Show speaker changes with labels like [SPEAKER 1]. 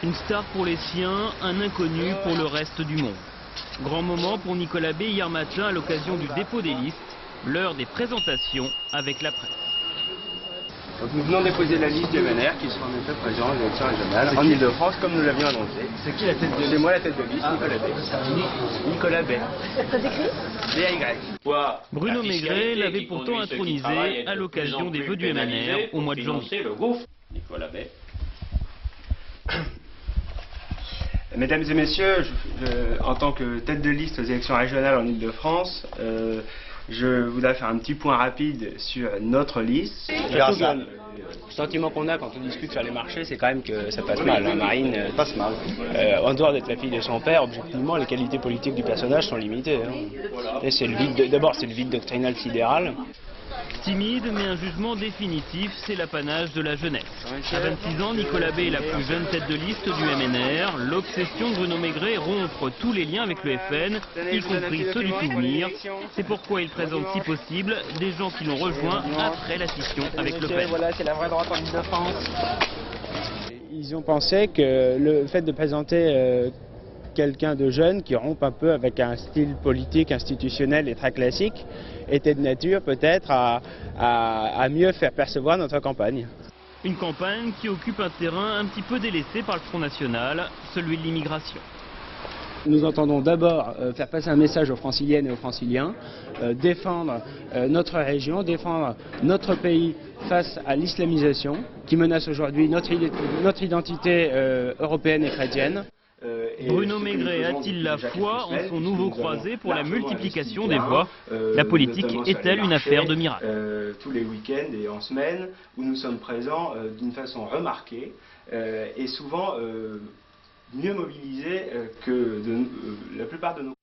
[SPEAKER 1] Une star pour les siens, un inconnu pour le reste du monde. Grand moment pour Nicolas B hier matin à l'occasion du dépôt des listes, l'heure des présentations avec la presse.
[SPEAKER 2] Donc nous venons déposer la liste des MNR qui seront en effet présents aux élections régionales en Ile-de-France comme nous l'avions annoncé.
[SPEAKER 3] C'est qui la tête de liste?
[SPEAKER 2] C'est moi la tête de liste, Nicolas B. Nicolas B.
[SPEAKER 4] Ça s'écrit
[SPEAKER 2] B-A-Y.
[SPEAKER 1] Bruno Maigret l'avait pourtant intronisé à l'occasion des vœux du MNR au mois de janvier.
[SPEAKER 2] Nicolas B. Mesdames et messieurs, en tant que tête de liste aux élections régionales en Ile-de-France, je voudrais faire un petit point rapide sur notre liste. Le sentiment qu'on a quand on discute sur les marchés, c'est quand même que ça passe mal. Hein. Marine passe mal. En dehors d'être la fille de son père, objectivement, les qualités politiques du personnage sont limitées. Hein. D'abord, c'est le vide doctrinal sidéral.
[SPEAKER 1] Timide, mais un jugement définitif, c'est l'apanage de la jeunesse. À 26 ans, Nicolas B est la plus jeune tête de liste du MNR. L'obsession de Bruno Maigret est rompre tous les liens avec le FN, y compris ceux du souvenir. C'est pourquoi il présente, si possible, des gens qui l'ont rejoint après la scission avec le FN.
[SPEAKER 5] Voilà, c'est la vraie droite en Ile-de-France.
[SPEAKER 6] Ils ont pensé que le fait de présenter quelqu'un de jeune qui rompt un peu avec un style politique institutionnel et très classique était de nature peut-être à mieux faire percevoir notre campagne.
[SPEAKER 1] Une campagne qui occupe un terrain un petit peu délaissé par le Front National, celui de l'immigration.
[SPEAKER 6] Nous entendons d'abord faire passer un message aux Franciliennes et aux Franciliens, défendre notre région, défendre notre pays face à l'islamisation qui menace aujourd'hui notre identité européenne et chrétienne.
[SPEAKER 1] Bruno Maigret a-t-il la foi en son nouveau croisé pour la multiplication des voix? La politique est-elle une affaire de miracle?
[SPEAKER 2] Tous les week-ends et en semaine où nous sommes présents d'une façon remarquée et souvent mieux mobilisés que la plupart de nos